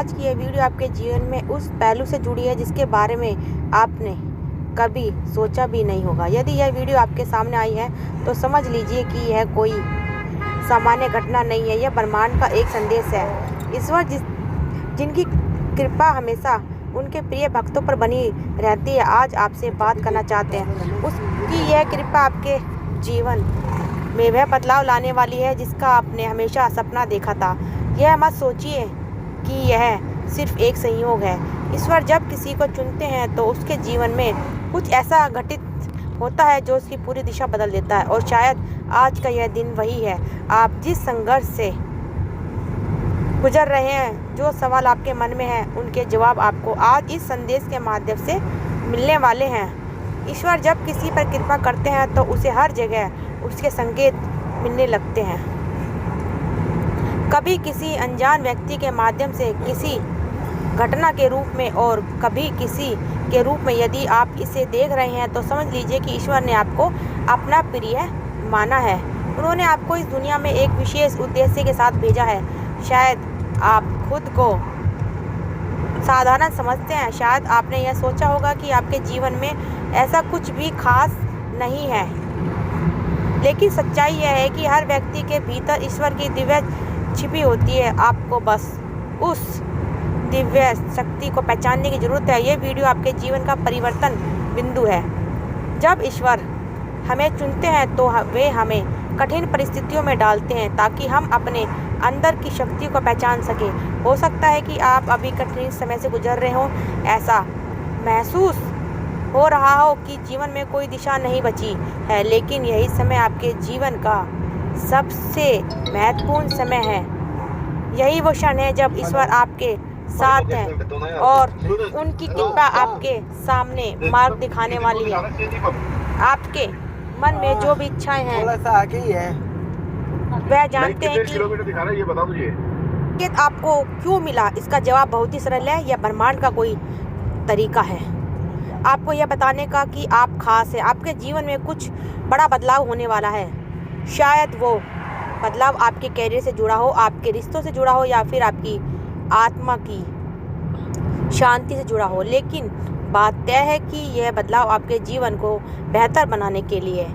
आज की ये वीडियो आपके जीवन में उस पहलू से जुड़ी है जिसके बारे में आपने कभी सोचा भी नहीं होगा। यदि यह वीडियो आपके सामने आई है तो समझ लीजिए कि यह कोई सामान्य घटना नहीं है, यह ब्रह्मांड का एक संदेश है। ईश्वर जिनकी कृपा हमेशा उनके प्रिय भक्तों पर बनी रहती है, आज आपसे बात करना चाहते हैं। उसकी यह कृपा आपके जीवन में वह बदलाव लाने वाली है जिसका आपने हमेशा सपना देखा था। यह मत सोचिए कि यह सिर्फ एक संयोग है। ईश्वर जब किसी को चुनते हैं तो उसके जीवन में कुछ ऐसा घटित होता है जो उसकी पूरी दिशा बदल देता है, और शायद आज का यह दिन वही है। आप जिस संघर्ष से गुजर रहे हैं, जो सवाल आपके मन में हैं, उनके जवाब आपको आज इस संदेश के माध्यम से मिलने वाले हैं। ईश्वर जब किसी पर कृपा करते हैं तो उसे हर जगह उसके संकेत मिलने लगते हैं। कभी किसी अनजान व्यक्ति के माध्यम से, किसी घटना के रूप में, और कभी किसी के रूप में। यदि आप इसे देख रहे हैं तो समझ लीजिए कि ईश्वर ने आपको अपना प्रिय माना है। उन्होंने आपको इस दुनिया में एक विशेष उद्देश्य के साथ भेजा है। शायद आप खुद को साधारण समझते हैं, शायद आपने यह सोचा होगा कि आपके जीवन में ऐसा कुछ भी खास नहीं है, लेकिन सच्चाई यह है कि हर व्यक्ति के भीतर ईश्वर की दिव्य छिपी होती है। आपको बस उस दिव्य शक्ति को पहचानने की जरूरत है। यह वीडियो आपके जीवन का परिवर्तन बिंदु है। जब ईश्वर हमें चुनते हैं तो वे हमें कठिन परिस्थितियों में डालते हैं ताकि हम अपने अंदर की शक्ति को पहचान सकें। हो सकता है कि आप अभी कठिन समय से गुजर रहे हों, ऐसा महसूस हो रहा हो कि जीवन में कोई दिशा नहीं बची है, लेकिन यही समय आपके जीवन का सबसे महत्वपूर्ण समय है। यही वो क्षण है जब ईश्वर आपके साथ हैं और उनकी कृपा आपके सामने मार्ग दिखाने वाली है। आपके मन में जो भी इच्छाएं हैं वह जानते हैं कि आपको क्यों मिला। इसका जवाब बहुत ही सरल है। यह ब्रह्मांड का कोई तरीका है आपको यह बताने का कि आप खास हैं। आपके जीवन में कुछ बड़ा बदलाव होने वाला है। शायद वो बदलाव आपके कैरियर से जुड़ा हो, आपके रिश्तों से जुड़ा हो, या फिर आपकी आत्मा की शांति से जुड़ा हो। लेकिन बात तय है कि यह बदलाव आपके जीवन को बेहतर बनाने के लिए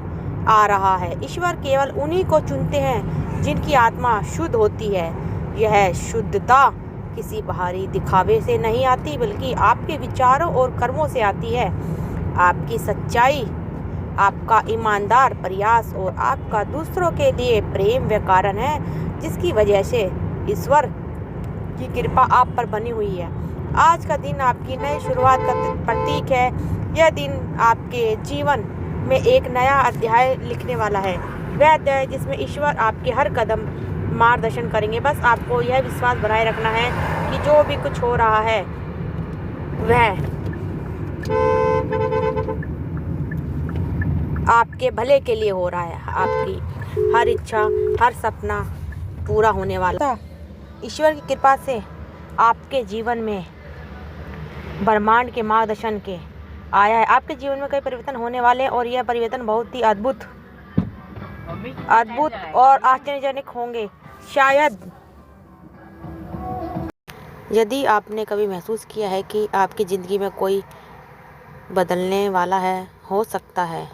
आ रहा है। ईश्वर केवल उन्हीं को चुनते हैं जिनकी आत्मा शुद्ध होती है। यह शुद्धता किसी बाहरी दिखावे से नहीं आती, बल्कि आपके विचारों और कर्मों से आती है। आपकी सच्चाई, आपका ईमानदार प्रयास और आपका दूसरों के लिए प्रेम व कारण है जिसकी वजह से ईश्वर की कृपा आप पर बनी हुई है। आज का दिन आपकी नई शुरुआत का प्रतीक है। यह दिन आपके जीवन में एक नया अध्याय लिखने वाला है, वह अध्याय जिसमें ईश्वर आपके हर कदम मार्गदर्शन करेंगे। बस आपको यह विश्वास बनाए रखना है कि जो भी कुछ हो रहा है वह आपके भले के लिए हो रहा है। आपकी हर इच्छा, हर सपना पूरा होने वाला है। ईश्वर की कृपा से आपके जीवन में ब्रह्मांड के मार्गदर्शन के आया है। आपके जीवन में कई परिवर्तन होने वाले हैं और यह परिवर्तन बहुत ही अद्भुत और आश्चर्यजनक होंगे। शायद यदि आपने कभी महसूस किया है कि आपकी ज़िंदगी में कोई बदलने वाला है, हो सकता है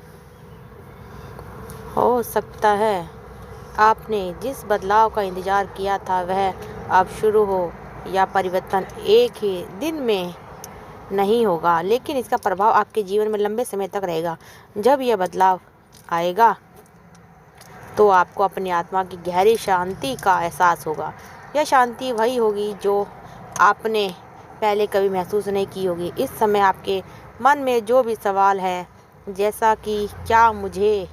आपने जिस बदलाव का इंतज़ार किया था वह अब शुरू हो, या परिवर्तन एक ही दिन में नहीं होगा, लेकिन इसका प्रभाव आपके जीवन में लंबे समय तक रहेगा। जब यह बदलाव आएगा तो आपको अपनी आत्मा की गहरी शांति का एहसास होगा। यह शांति वही होगी जो आपने पहले कभी महसूस नहीं की होगी। इस समय आपके मन में जो भी सवाल है, जैसा कि क्या मुझे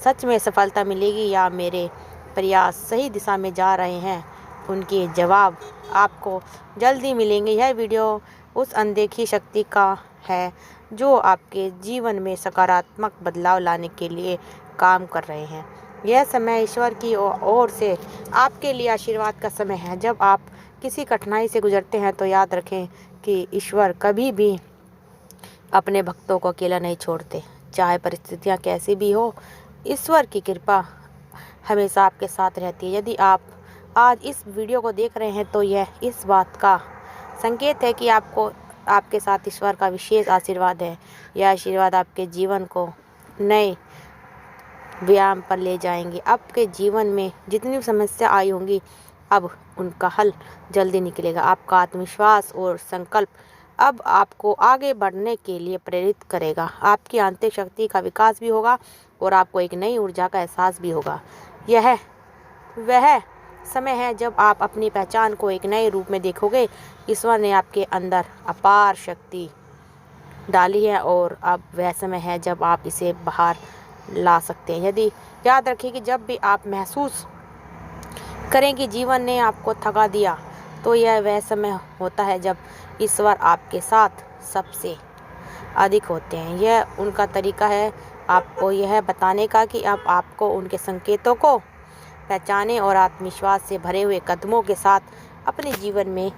सच में सफलता मिलेगी या मेरे प्रयास सही दिशा में जा रहे हैं, उनके जवाब आपको जल्दी मिलेंगे। यह वीडियो उस अनदेखी शक्ति का है जो आपके जीवन में सकारात्मक बदलाव लाने के लिए काम कर रहे हैं। यह समय ईश्वर की ओर से आपके लिए आशीर्वाद का समय है। जब आप किसी कठिनाई से गुजरते हैं तो याद रखें कि ईश्वर कभी भी अपने भक्तों को अकेला नहीं छोड़ते। चाहे परिस्थितियाँ कैसी भी हो, ईश्वर की कृपा हमेशा आपके साथ रहती है। यदि आप आज इस वीडियो को देख रहे हैं तो यह इस बात का संकेत है कि आपको आपके साथ ईश्वर का विशेष आशीर्वाद है। यह आशीर्वाद आपके जीवन को नए व्यायाम पर ले जाएंगे। आपके जीवन में जितनी समस्या आई होंगी अब उनका हल जल्दी निकलेगा। आपका आत्मविश्वास और संकल्प अब आपको आगे बढ़ने के लिए प्रेरित करेगा। आपकी आंतरिक शक्ति का विकास भी होगा और आपको एक नई ऊर्जा का एहसास भी होगा। यह वह समय है जब आप अपनी पहचान को एक नए रूप में देखोगे। ईश्वर ने आपके अंदर अपार शक्ति डाली है और अब वह समय है जब आप इसे बाहर ला सकते हैं। यदि याद रखिए कि जब भी आप महसूस करें कि जीवन ने आपको थका दिया तो यह वह समय होता है जब ईश्वर आपके साथ सबसे अधिक होते हैं। यह उनका तरीका है आपको यह बताने का कि अब आपको उनके संकेतों को पहचाने और आत्मविश्वास से भरे हुए कदमों के साथ अपने जीवन में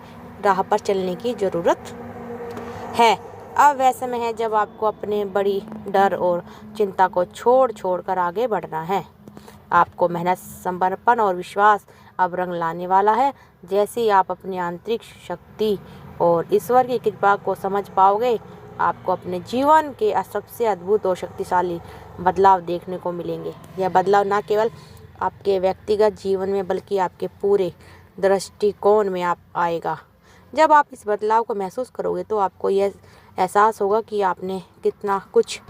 राह पर चलने की ज़रूरत है। अब वह समय है जब आपको अपने बड़ी डर और चिंता को छोड़ कर आगे बढ़ना है। आपको मेहनत, समर्पण और विश्वास अब रंग लाने वाला है। जैसे ही आप अपनी आंतरिक शक्ति और ईश्वर की कृपा को समझ पाओगे, आपको अपने जीवन के सबसे अद्भुत और शक्तिशाली बदलाव देखने को मिलेंगे। यह बदलाव न केवल आपके व्यक्तिगत जीवन में बल्कि आपके पूरे दृष्टिकोण में आएगा। जब आप इस बदलाव को महसूस करोगे तो आपको यह एहसास होगा कि आपने कितना कुछ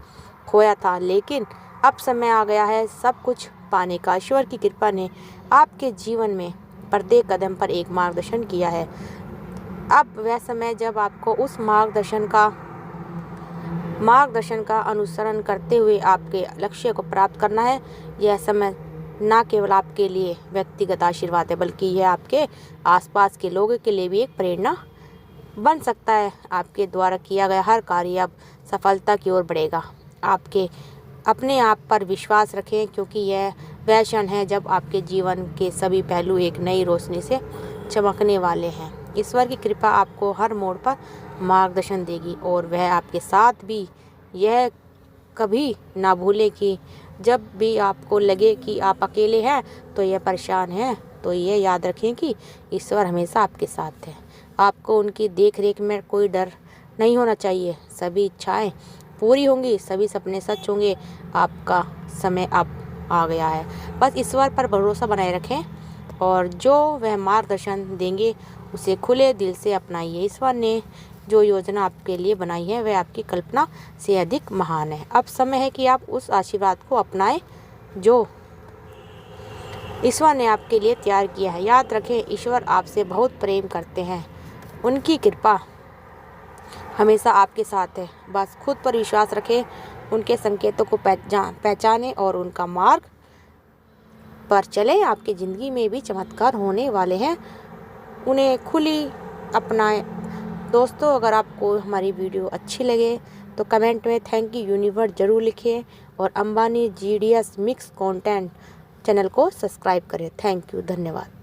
खोया था, लेकिन अब समय आ गया है सब कुछ पाने का। ईश्वर की कृपा ने आपके जीवन में प्रत्येक कदम पर एक मार्गदर्शन किया है। अब वह समय जब आपको उस मार्गदर्शन का अनुसरण करते हुए आपके लक्ष्य को प्राप्त करना है। यह समय न केवल आपके लिए व्यक्तिगत आशीर्वाद है बल्कि यह आपके आसपास के लोगों के लिए भी एक प्रेरणा बन सकता है। आपके द्वारा किया गया हर कार्य अब सफलता की ओर बढ़ेगा। अपने आप पर विश्वास रखें क्योंकि यह वह क्षण है जब आपके जीवन के सभी पहलू एक नई रोशनी से चमकने वाले हैं। ईश्वर की कृपा आपको हर मोड़ पर मार्गदर्शन देगी और वह आपके साथ भी। यह कभी ना भूलें कि जब भी आपको लगे कि आप अकेले हैं तो यह परेशान हैं, तो यह याद रखें कि ईश्वर हमेशा आपके साथ है। आपको उनकी देखरेख में कोई डर नहीं होना चाहिए। सभी इच्छाएं पूरी होंगी, सभी सपने सच होंगे। आपका समय अब आ गया है। बस ईश्वर पर भरोसा बनाए रखें और जो वह मार्गदर्शन देंगे उसे खुले दिल से अपनाइए। ईश्वर ने जो योजना आपके लिए बनाई है वह आपकी कल्पना से अधिक महान है। अब समय है कि आप उस आशीर्वाद को अपनाएं जो ईश्वर ने आपके लिए तैयार किया है। याद रखें, ईश्वर आपसे बहुत प्रेम करते हैं। उनकी कृपा हमेशा आपके साथ है। बस खुद पर विश्वास रखें, उनके संकेतों को पहचानें और उनका मार्ग पर चलें। आपकी ज़िंदगी में भी चमत्कार होने वाले हैं, उन्हें खुली अपनाएं। दोस्तों, अगर आपको हमारी वीडियो अच्छी लगे तो कमेंट में थैंक यू यूनिवर्स ज़रूर लिखें और Ambani GDS mix content channel को सब्सक्राइब करें। थैंक यू, धन्यवाद।